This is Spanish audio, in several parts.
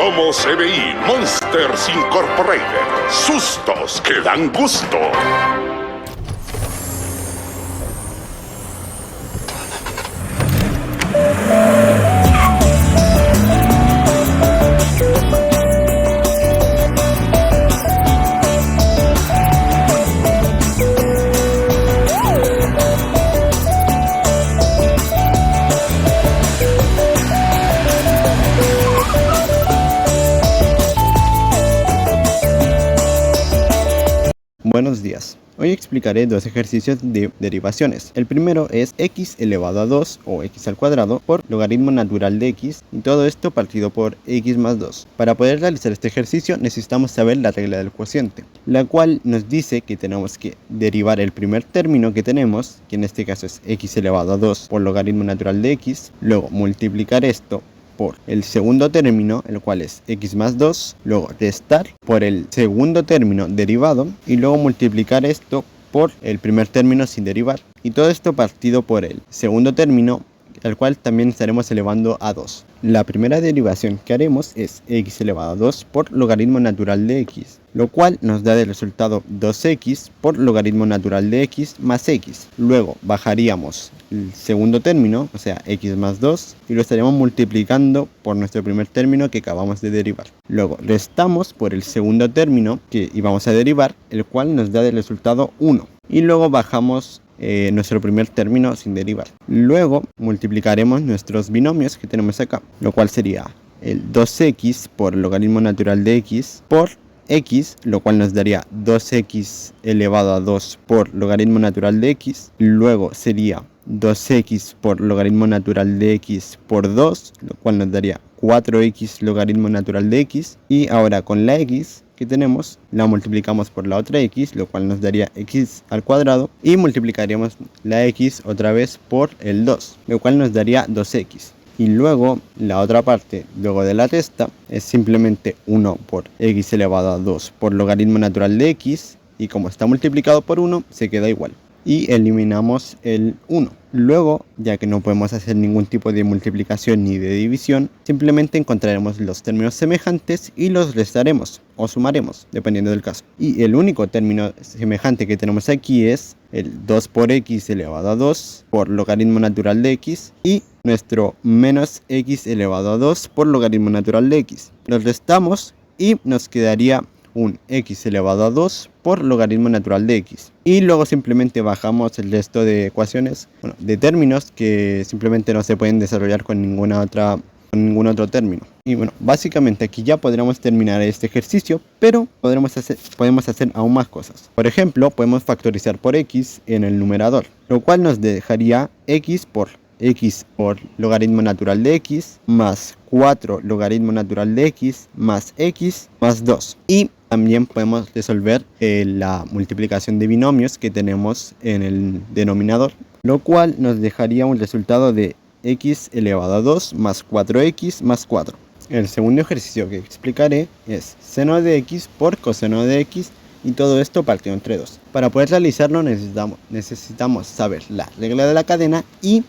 Somos EBI Monsters Incorporated. Sustos que dan gusto. Buenos días. Hoy explicaré dos ejercicios de derivaciones. El primero es x elevado a 2 o x al cuadrado por logaritmo natural de x, y todo esto partido por x más 2. Para poder realizar este ejercicio necesitamos saber la regla del cociente, la cual nos dice que tenemos que derivar el primer término que tenemos, que en este caso es x elevado a 2 por logaritmo natural de x, luego multiplicar esto por el segundo término, el cual es x más 2, luego restar por el segundo término derivado y luego multiplicar esto por el primer término sin derivar, y todo esto partido por el segundo término, el cual también estaremos elevando a 2. La primera derivación que haremos es x elevado a 2 por logaritmo natural de x, lo cual nos da de resultado 2x por logaritmo natural de x más x. Luego bajaríamos el segundo término, o sea x más 2, y lo estaríamos multiplicando por nuestro primer término que acabamos de derivar. Luego restamos por el segundo término que íbamos a derivar, el cual nos da de resultado 1. Y luego bajamos nuestro primer término sin derivar. Luego multiplicaremos nuestros binomios que tenemos acá, lo cual sería el 2x por logaritmo natural de x por x, lo cual nos daría 2x elevado a 2 por logaritmo natural de x. Luego sería 2x por logaritmo natural de x por 2, lo cual nos daría 4x logaritmo natural de x. Y ahora con la x que tenemos, la multiplicamos por la otra x, lo cual nos daría x al cuadrado, y multiplicaríamos la x otra vez por el 2, lo cual nos daría 2x. Y luego la otra parte, luego de la resta, es simplemente 1 por x elevado a 2 por logaritmo natural de x, y como está multiplicado por 1, se queda igual. Y eliminamos el 1. Luego, ya que no podemos hacer ningún tipo de multiplicación ni de división, simplemente encontraremos los términos semejantes y los restaremos o sumaremos, dependiendo del caso. Y el único término semejante que tenemos aquí es el 2 por x elevado a 2 por logaritmo natural de x y nuestro menos x elevado a 2 por logaritmo natural de x. Los restamos y nos quedaría un x elevado a 2 por logaritmo natural de x, y luego simplemente bajamos el resto de ecuaciones, de términos que simplemente no se pueden desarrollar con ningún otro término. Y bueno, básicamente aquí ya podríamos terminar este ejercicio, pero podemos hacer aún más cosas. Por ejemplo, podemos factorizar por x en el numerador, lo cual nos dejaría x por logaritmo natural de x más 4 logaritmo natural de x más 2. Y también podemos resolver la multiplicación de binomios que tenemos en el denominador, lo cual nos dejaría un resultado de x elevado a 2 más 4x más 4. El segundo ejercicio que explicaré es seno de x por coseno de x, y todo esto partido entre 2. Para poder realizarlo necesitamos saber la regla de la cadena y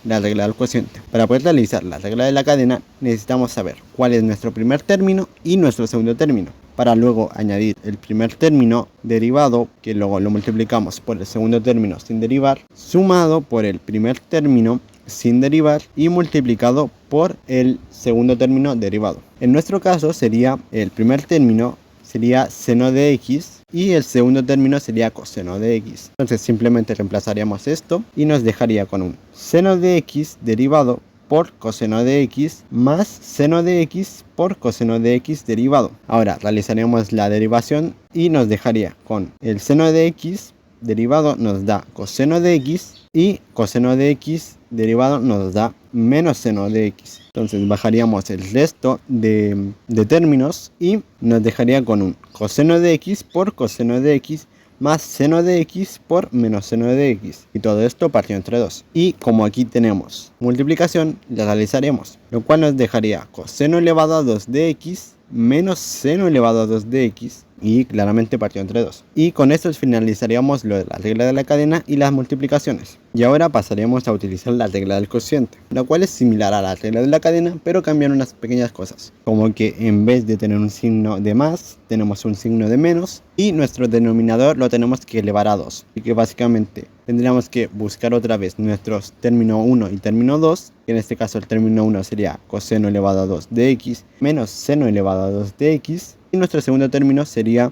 la regla del cociente. Para poder realizar la regla de la cadena necesitamos saber cuál es nuestro primer término y nuestro segundo término, para luego añadir el primer término derivado, que luego lo multiplicamos por el segundo término sin derivar, sumado por el primer término sin derivar y multiplicado por el segundo término derivado. En nuestro caso sería el primer término sería seno de x y el segundo término sería coseno de x. Entonces simplemente reemplazaríamos esto y nos dejaría con un seno de x derivado por coseno de x más seno de x por coseno de x derivado. Ahora realizaremos la derivación y nos dejaría con el seno de x derivado nos da coseno de x, y coseno de x derivado nos da menos seno de x. Entonces bajaríamos el resto de términos y nos dejaría con un coseno de x por coseno de x más seno de x por menos seno de x, y todo esto partido entre 2. Y como aquí tenemos multiplicación, la realizaremos, lo cual nos dejaría coseno elevado a 2 de x menos seno elevado a 2 de x, y claramente partido entre 2. Y con esto finalizaríamos lo de la regla de la cadena y las multiplicaciones. Y ahora pasaremos a utilizar la regla del cociente, la cual es similar a la regla de la cadena, pero cambian unas pequeñas cosas, como que en vez de tener un signo de más, tenemos un signo de menos, y nuestro denominador lo tenemos que elevar a 2. Así que básicamente tendríamos que buscar otra vez nuestros término 1 y término 2, que en este caso el término 1 sería coseno elevado a 2 de x menos seno elevado a 2 de x, y nuestro segundo término sería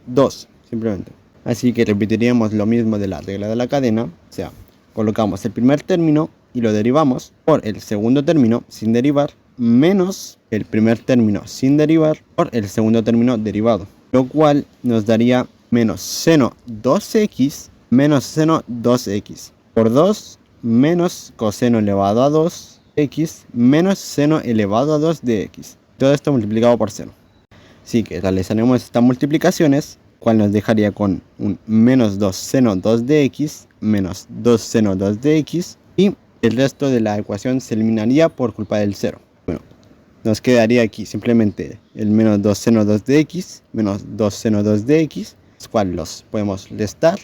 2, simplemente. Así que repetiríamos lo mismo de la regla de la cadena, o sea, colocamos el primer término y lo derivamos por el segundo término sin derivar, menos el primer término sin derivar por el segundo término derivado, lo cual nos daría menos seno 2x menos seno 2x por 2 menos coseno elevado a 2x menos seno elevado a 2 de x. Todo esto multiplicado por 0. Así que realizaremos estas multiplicaciones, cual nos dejaría con un menos 2 seno 2 de x menos 2 seno 2 de x, y el resto de la ecuación se eliminaría por culpa del 0. Bueno, nos quedaría aquí simplemente el menos 2 seno 2 de x menos 2 seno 2 de x, los cuales los podemos restar,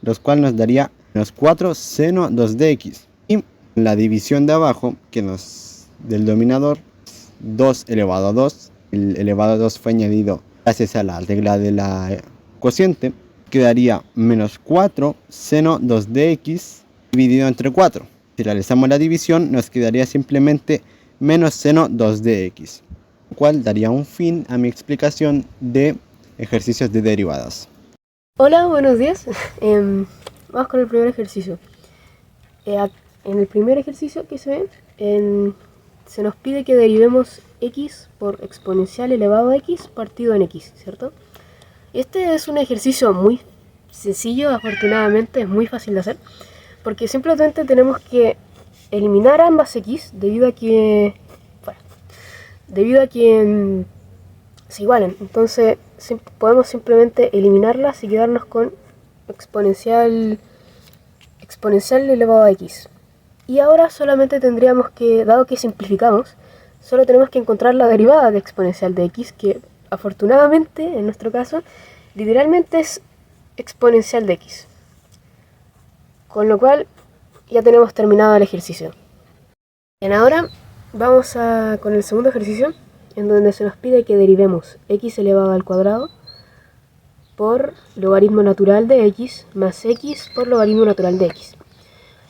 los cuales nos daría menos 4 seno 2 de x. Y la división de abajo, que nos del denominador, 2 elevado a 2, el elevado a 2 fue añadido gracias a la regla de la cociente, quedaría menos 4 seno 2 de x dividido entre 4. Si realizamos la división, nos quedaría simplemente menos seno 2 de x, lo cual daría un fin a mi explicación de ejercicios de derivadas. Hola, buenos días. Vamos con el primer ejercicio. En el primer ejercicio que se ve, se nos pide que derivemos x por exponencial elevado a x partido en x, ¿cierto? Este es un ejercicio muy sencillo, afortunadamente es muy fácil de hacer, porque simplemente tenemos que eliminar ambas x debido a que se igualen. Entonces podemos simplemente eliminarlas y quedarnos con exponencial elevado a x. Y ahora solamente tendríamos que, dado que simplificamos, solo tenemos que encontrar la derivada de exponencial de x, que afortunadamente, en nuestro caso, literalmente es exponencial de x. Con lo cual, ya tenemos terminado el ejercicio. Bien, ahora vamos con el segundo ejercicio, en donde se nos pide que derivemos x elevado al cuadrado por logaritmo natural de x más x por logaritmo natural de x.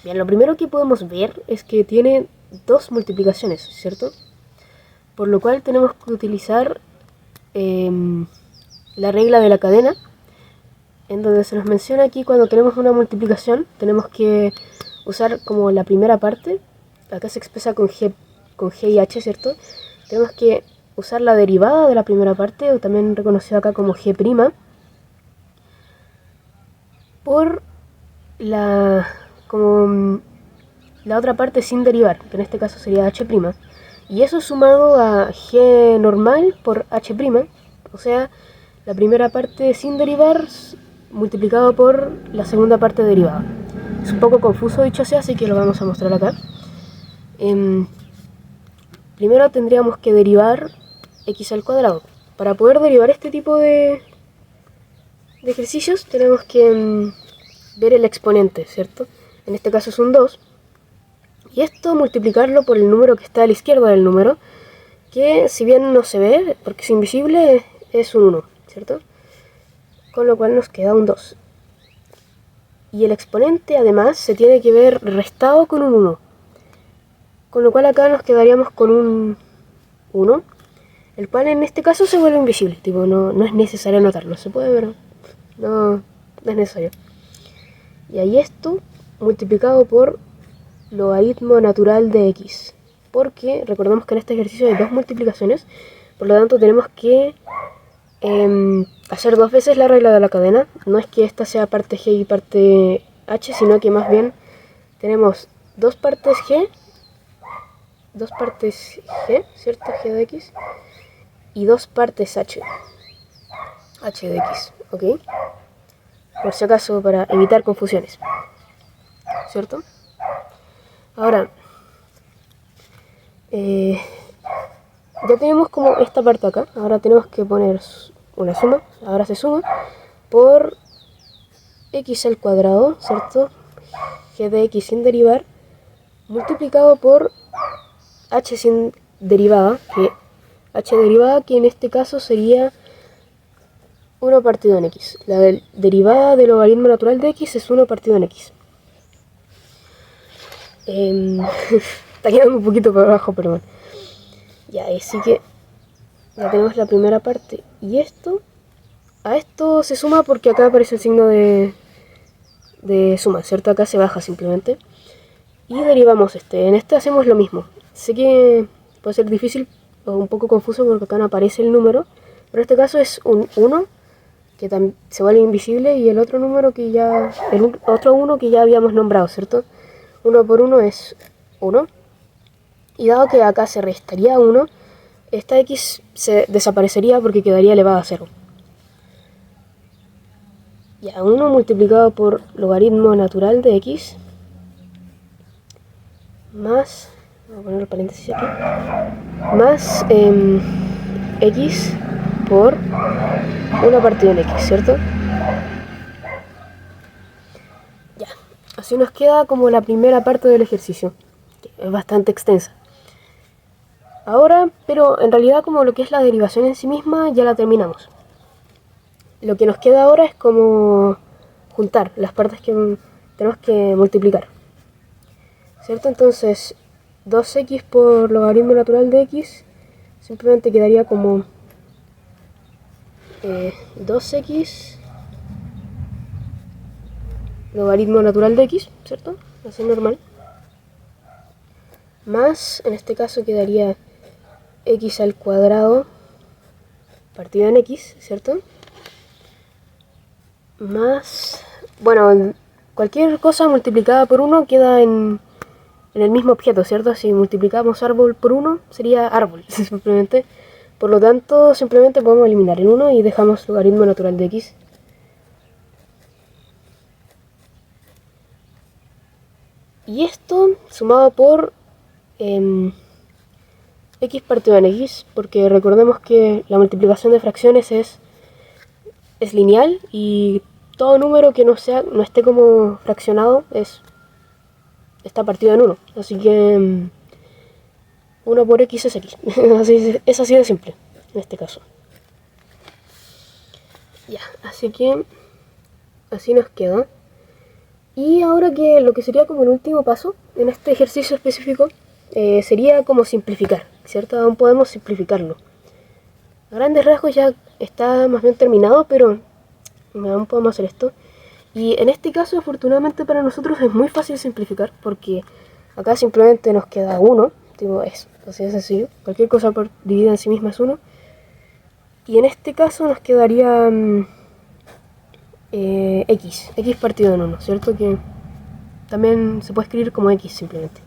Bien, lo primero que podemos ver es que tiene dos multiplicaciones, ¿cierto? Por lo cual tenemos que utilizar la regla de la cadena, en donde se nos menciona aquí cuando tenemos una multiplicación, tenemos que usar como la primera parte, acá se expresa con g y h, ¿cierto? Tenemos que usar la derivada de la primera parte, o también reconocido acá como g', por la otra parte sin derivar, que en este caso sería h', y eso sumado a g normal por h', o sea, la primera parte sin derivar multiplicado por la segunda parte derivada. Es un poco confuso dicho sea, así que lo vamos a mostrar acá. Primero tendríamos que derivar x al cuadrado. Para poder derivar este tipo de ejercicios tenemos que ver el exponente, ¿cierto? En este caso es un 2, y esto multiplicarlo por el número que está a la izquierda del número, que si bien no se ve porque es invisible, es un 1, ¿cierto? Con lo cual nos queda un 2. Y el exponente además se tiene que ver restado con un 1, con lo cual acá nos quedaríamos con un 1, el cual en este caso se vuelve invisible, tipo no es necesario anotarlo, se puede ver, no es necesario. Y ahí esto multiplicado por logaritmo natural de x, porque recordemos que en este ejercicio hay dos multiplicaciones, por lo tanto tenemos que hacer dos veces la regla de la cadena. No es que esta sea parte g y parte h, sino que más bien tenemos dos partes g, ¿cierto? G de x, y dos partes h de x, ¿ok? Por si acaso, para evitar confusiones, ¿cierto? Ahora, ya tenemos como esta parte acá. Ahora tenemos que poner una suma, ahora se suma, por x al cuadrado, ¿cierto? G de x sin derivar, multiplicado por h sin derivada, que en este caso sería 1 partido en x. La derivada del logaritmo natural de x es 1 partido en x. Está quedando un poquito por abajo, pero bueno. Ya, así que ya tenemos la primera parte. Y a esto se suma porque acá aparece el signo de suma, ¿cierto? Acá se baja simplemente. Y derivamos en este hacemos lo mismo. Sé que puede ser difícil o un poco confuso porque acá no aparece el número, pero en este caso es un 1 que se vuelve invisible y el otro número que ya, el otro 1 que ya habíamos nombrado, ¿cierto? 1 por 1 es 1. Y dado que acá se restaría 1, esta x se desaparecería porque quedaría elevada a 0. Ya, 1 multiplicado por logaritmo natural de x más, voy a poner el paréntesis aquí, más x por 1 partido en x, ¿cierto? Ya, así nos queda como la primera parte del ejercicio, que es bastante extensa. Ahora, pero en realidad como lo que es la derivación en sí misma ya la terminamos. Lo que nos queda ahora es como juntar las partes que tenemos que multiplicar, ¿cierto? Entonces 2x por logaritmo natural de x simplemente quedaría como 2x logaritmo natural de x, ¿cierto? Así normal. Más, en este caso quedaría x al cuadrado partido en x, ¿cierto? Más, bueno, cualquier cosa multiplicada por 1 queda en el mismo objeto, ¿cierto? Si multiplicamos árbol por 1 sería árbol, simplemente. Por lo tanto, simplemente podemos eliminar el 1 y dejamos logaritmo natural de x. Y esto sumado por x partido en x, porque recordemos que la multiplicación de fracciones es lineal y todo número que no esté como fraccionado está partido en 1. Así que 1 por x es x. Es así de simple en este caso. Ya, así que así nos queda. Y ahora que lo que sería como el último paso en este ejercicio específico sería como simplificar, ¿cierto? Aún podemos simplificarlo. A grandes rasgos ya está más bien terminado, pero aún podemos hacer esto. Y en este caso, afortunadamente para nosotros es muy fácil simplificar, porque acá simplemente nos queda 1, tipo eso, así de sencillo. Cualquier cosa dividida en sí misma es 1. Y en este caso nos quedaría x partido en 1, ¿cierto? Que también se puede escribir como x simplemente.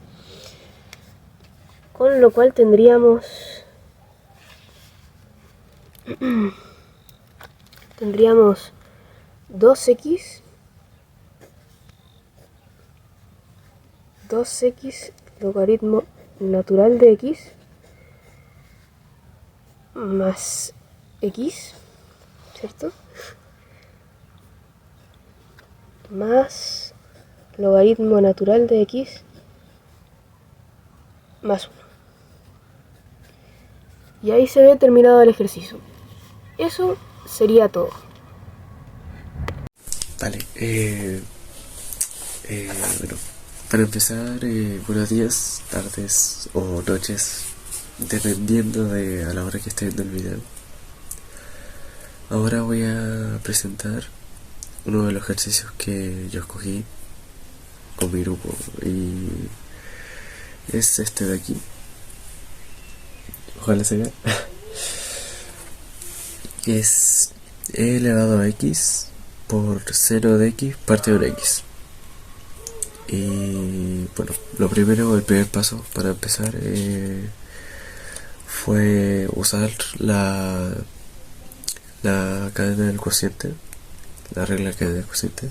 Con lo cual tendríamos 2x logaritmo natural de x más x, ¿cierto? Más logaritmo natural de x más 1. Y ahí se ve terminado el ejercicio. Eso sería todo. Vale, bueno, para empezar, buenos días, tardes o noches, dependiendo de a la hora que esté viendo el video. Ahora voy a presentar uno de los ejercicios que yo escogí con mi grupo y es este de aquí. Ojalá se vea. Es e elevado a x por 0 de x partido de x. Y bueno, el primer paso para empezar fue usar la cadena del cociente, la regla de cadena del cociente,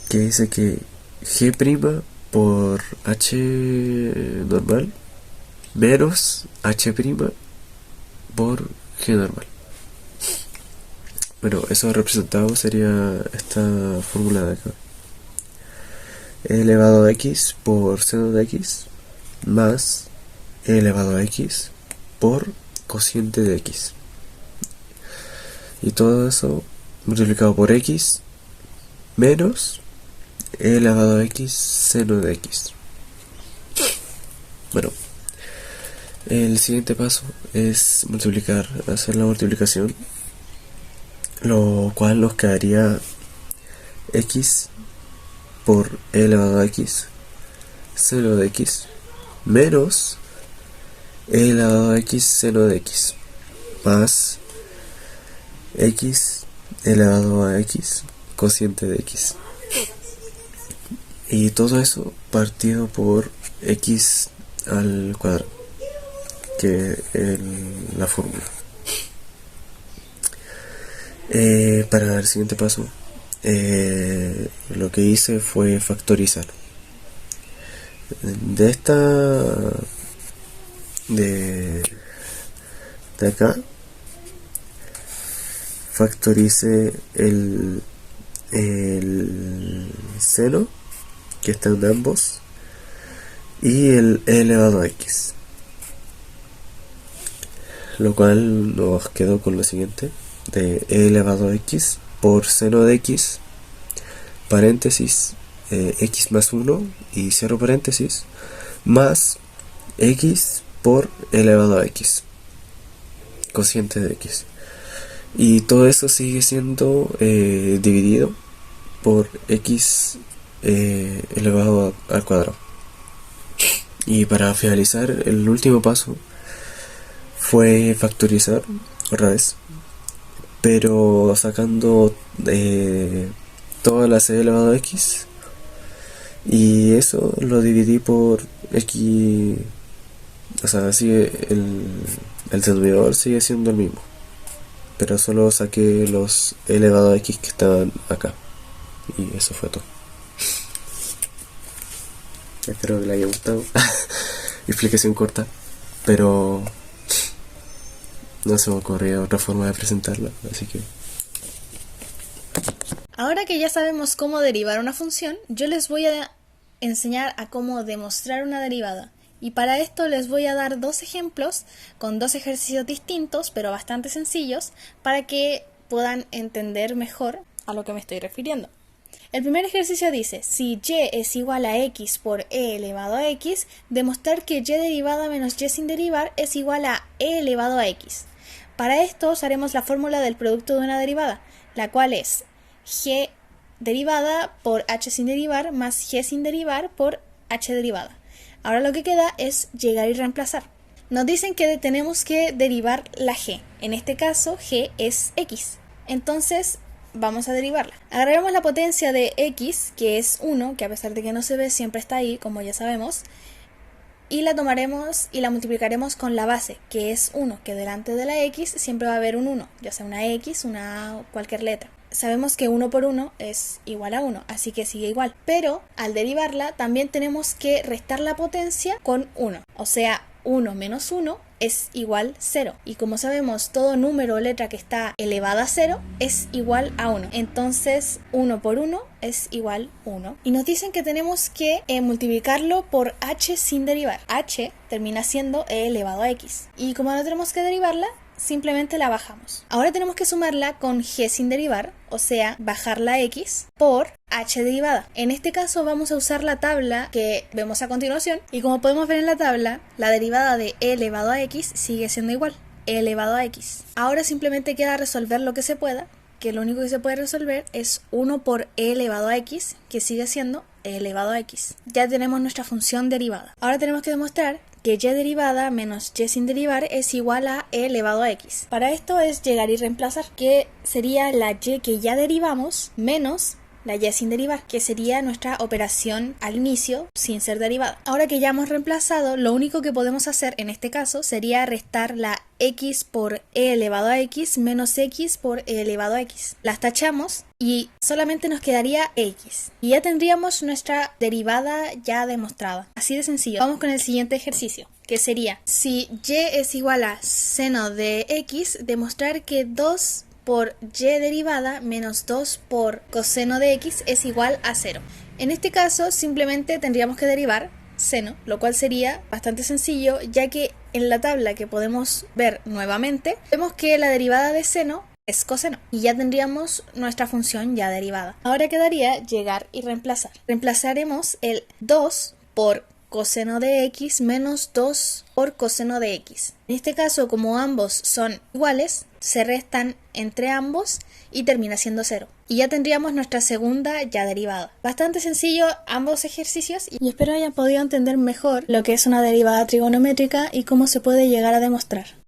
que dice que g' por h normal menos h' por g normal. Bueno, eso representado sería esta fórmula de acá. E elevado a x por seno de x más e elevado a x por cociente de x. Y todo eso multiplicado por x menos e elevado a x seno de x. Bueno, el siguiente paso es hacer la multiplicación, lo cual nos quedaría x por e elevado a x seno de x menos e elevado a x seno de x más x elevado a x cociente de x. Y todo eso partido por x al cuadrado, que es la fórmula. Para el siguiente paso, lo que hice fue factorizar. De acá, factorice el seno que está en ambos y el e elevado a x, lo cual nos quedó con lo siguiente: de e elevado a x por seno de x, paréntesis, x más 1 y cierro paréntesis, más x por e elevado a x, cociente de x. Y todo eso sigue siendo dividido por x elevado al cuadrado. Y para finalizar, el último paso fue factorizar otra vez, pero sacando todas las e elevado a x, y eso lo dividí por x. O sea, sigue el denominador sigue siendo el mismo, pero solo saqué los e elevado a x que estaban acá. Y eso fue todo. Espero que les haya gustado. Explicación corta, pero no se me ocurrió otra forma de presentarla, así que... Ahora que ya sabemos cómo derivar una función, yo les voy a enseñar a cómo demostrar una derivada. Y para esto les voy a dar dos ejemplos con dos ejercicios distintos, pero bastante sencillos, para que puedan entender mejor a lo que me estoy refiriendo. El primer ejercicio dice: si y es igual a x por e elevado a x, demostrar que y derivada menos y sin derivar es igual a e elevado a x. Para esto usaremos la fórmula del producto de una derivada, la cual es g derivada por h sin derivar más g sin derivar por h derivada. Ahora lo que queda es llegar y reemplazar. Nos dicen que tenemos que derivar la g. En este caso, g es x. Entonces, vamos a derivarla. Agarraremos la potencia de x, que es 1, que a pesar de que no se ve, siempre está ahí, como ya sabemos. Y la tomaremos y la multiplicaremos con la base, que es 1, que delante de la x siempre va a haber un 1, ya sea una x, una cualquier letra. Sabemos que 1 por 1 es igual a 1, así que sigue igual. Pero al derivarla también tenemos que restar la potencia con 1. O sea, 1 menos 1 es igual 0. Y como sabemos, todo número o letra que está elevada a 0 es igual a 1. Entonces, 1 por 1 es igual 1. Y nos dicen que tenemos que multiplicarlo por h sin derivar. H termina siendo e elevado a x. Y como no tenemos que derivarla, simplemente la bajamos. Ahora tenemos que sumarla con g sin derivar, o sea, bajar la x por h derivada. En este caso vamos a usar la tabla que vemos a continuación, y como podemos ver en la tabla, la derivada de e elevado a x sigue siendo igual, e elevado a x. Ahora simplemente queda resolver lo que se pueda, que lo único que se puede resolver es 1 por e elevado a x, que sigue siendo e elevado a x. Ya tenemos nuestra función derivada. Ahora tenemos que demostrar que y derivada menos y sin derivar es igual a e elevado a x. Para esto es llegar y reemplazar, que sería la y que ya derivamos menos la y sin derivar, que sería nuestra operación al inicio sin ser derivada. Ahora que ya hemos reemplazado, lo único que podemos hacer en este caso sería restar la x por e elevado a x menos x por e elevado a x. Las tachamos y solamente nos quedaría x. Y ya tendríamos nuestra derivada ya demostrada. Así de sencillo. Vamos con el siguiente ejercicio, que sería: si y es igual a seno de x, demostrar que 2 por y derivada menos 2 por coseno de x es igual a 0. En este caso simplemente tendríamos que derivar seno, lo cual sería bastante sencillo, ya que en la tabla que podemos ver nuevamente, vemos que la derivada de seno es coseno y ya tendríamos nuestra función ya derivada. Ahora quedaría llegar y reemplazar. Reemplazaremos el 2 por coseno de x menos 2 por coseno de x. En este caso, como ambos son iguales, se restan entre ambos y termina siendo 0. Y ya tendríamos nuestra segunda ya derivada. Bastante sencillo ambos ejercicios y espero hayan podido entender mejor lo que es una derivada trigonométrica y cómo se puede llegar a demostrar.